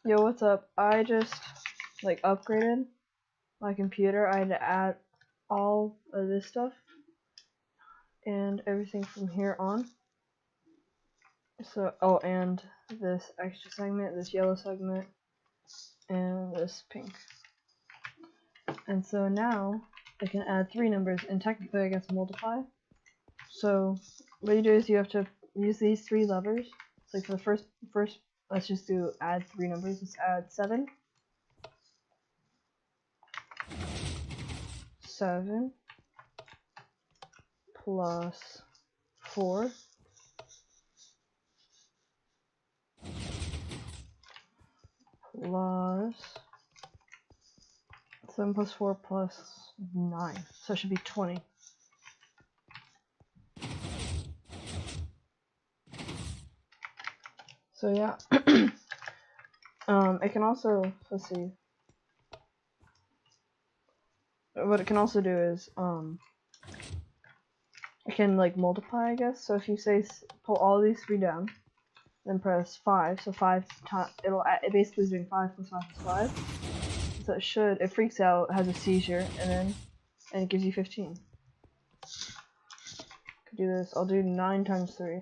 Yo, what's up? I just upgraded my computer. I had to add all of this stuff and everything from here on. So, oh, and this extra segment, this yellow segment, and this pink. And so now I can add 3 numbers, and technically I get to multiply. So what you do is you have to use these 3 levers. So like for the first, let's just do add 3 numbers. Let's add 7. 7 plus 4 plus 7 plus 4 plus 9. So it should be 20. So yeah. It can also, let's see. What it can also do is it can multiply, I guess. So if you say pull all these 3 down, then press 5. So 5 times it basically is doing 5 plus 5 plus 5. So it freaks out, has a seizure, and it gives you 15. Could do this. I'll do 9 times 3.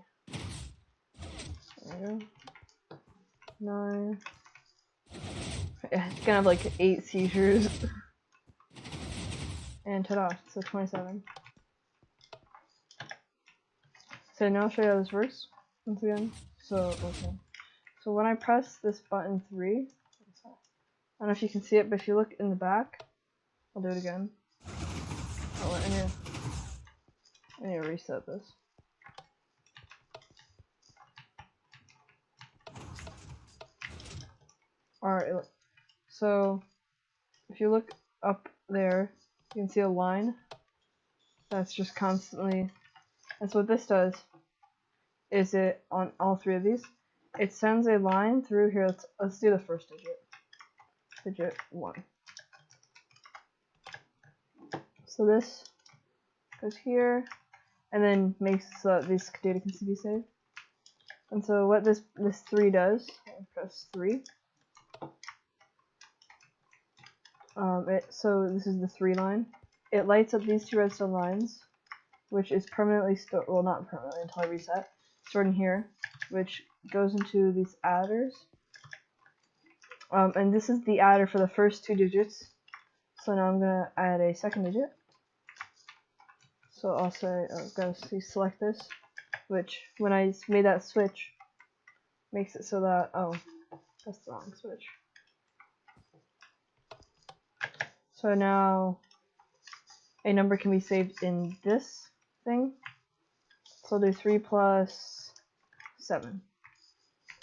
There we go. 9. It's gonna have 8 seizures. And ta-da, so 27. So now I'll show you how this works once again. So when I press this button 3, I don't know if you can see it, but if you look in the back, I'll do it again. Oh, I need to reset this. Alright, so if you look up there, you can see a line that's just constantly, and so what this does is it, on all 3 of these, it sends a line through here. Let's do the first digit 1. So this goes here, and then makes this data can be saved. And so what this 3 does, I'll press 3. So this is the 3 line. It lights up these 2 redstone lines, which is permanently stored, well, not permanently until I reset, stored in here, which goes into these adders. And this is the adder for the first 2 digits. So now I'm gonna add a second digit. So I'll say, select this, which when I made that switch, makes it so that, oh, that's the wrong switch. So now a number can be saved in this thing. So I'll do 3 plus 7.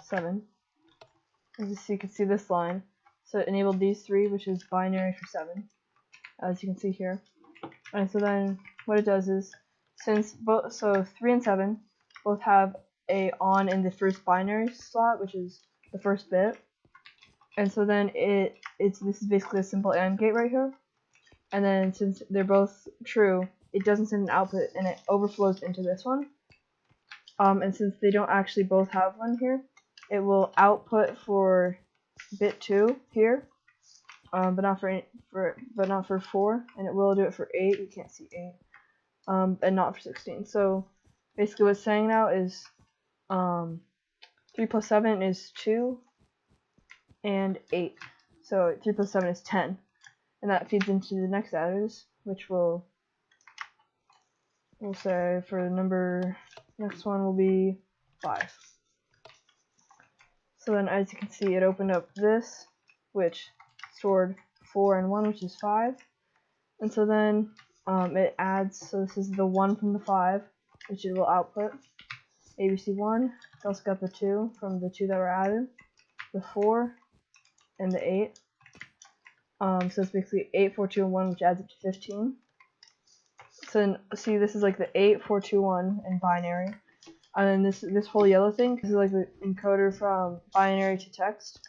7. So you can see this line. So it enabled these 3, which is binary for 7, as you can see here. And so then what it does is, since both, so 3 and 7 both have a on in the first binary slot, which is the first bit. And so then this is basically a simple AND gate right here. And then since they're both true, it doesn't send an output, and it overflows into this one. And since they don't actually both have one here, it will output for bit 2 here, but not for 4, and it will do it for 8. You can't see 8, and not for 16. So basically, what's saying now is 3 plus 7 is 2, and 8. So 3 plus 7 is 10, and that feeds into the next adders, which we'll say for the next one will be 5. So then, as you can see, it opened up this, which stored 4 and 1, which is 5. And so then it adds, so this is the 1 from the 5, which it will output ABC1. It also got the 2 from the 2 that were added, the 4, and the 8. So it's basically 8, 4, 2, and 1, which adds up to 15. So then, see, this is like the 8, 4, 2, 1 in binary. And then this whole yellow thing is like the encoder from binary to text.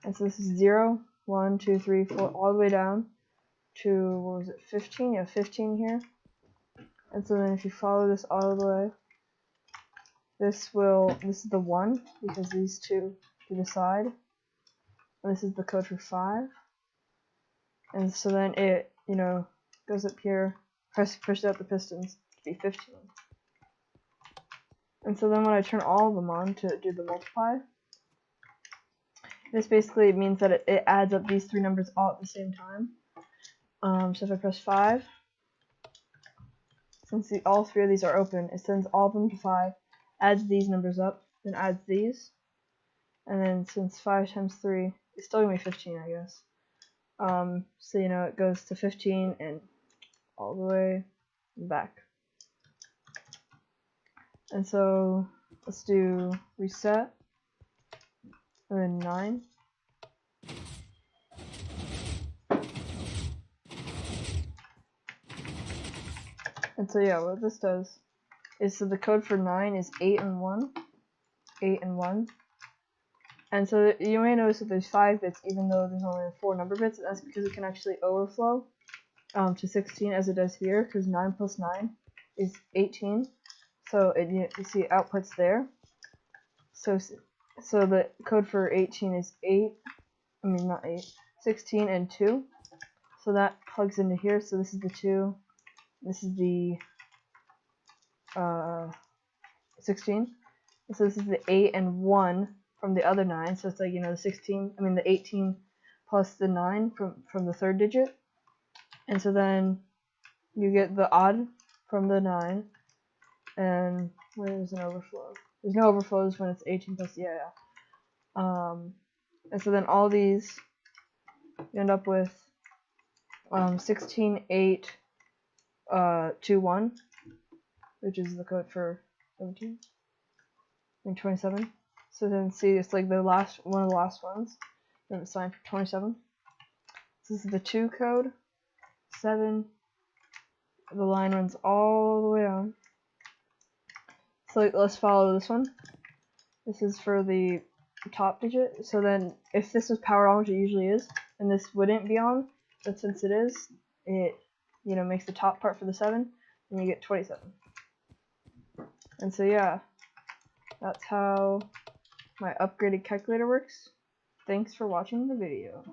And so this is 0, 1, 2, 3, 4, all the way down to, what was it, 15? Yeah, 15 here. And so then if you follow this all the way, this is the 1, because these 2 to the side. and this is the code for 5. And so then it, goes up here, pushes out the pistons to be 15. And so then when I turn all of them on to do the multiply, this basically means that it adds up these 3 numbers all at the same time. So if I press 5, since all 3 of these are open, it sends all of them to 5, adds these numbers up, then adds these, and then since 5 times 3, it's still going to be 15, I guess. So it goes to 15 and all the way back. And so let's do reset, and then 9. And so yeah, what this does is, so the code for 9 is 8 and 1, 8 and 1. And so you may notice that there's 5 bits even though there's only 4 number bits. That's because it can actually overflow to 16 as it does here, because 9 plus 9 is 18. So you see outputs there. So the code for 18 is 16 and 2. So that plugs into here. So this is the 2. This is the 16. So this is the 8 and 1 from the other 9. So it's like, the 18 plus the 9 from the 3rd digit. And so then you get the odd from the 9. And where's an overflow? There's no overflows when it's 18 plus, and so then all these, you end up with 16, 8, 2, 1, which is the code for 17, 27. So then see, it's like one of the last ones. Then it's signed for 27. So this is the 2 code, 7. The line runs all the way down. So let's follow this one. This is for the top digit. So then if this was powered on, which it usually is, and this wouldn't be on, but since it is, it makes the top part for the 7, and you get 27. And so yeah, that's how my upgraded calculator works. Thanks for watching the video.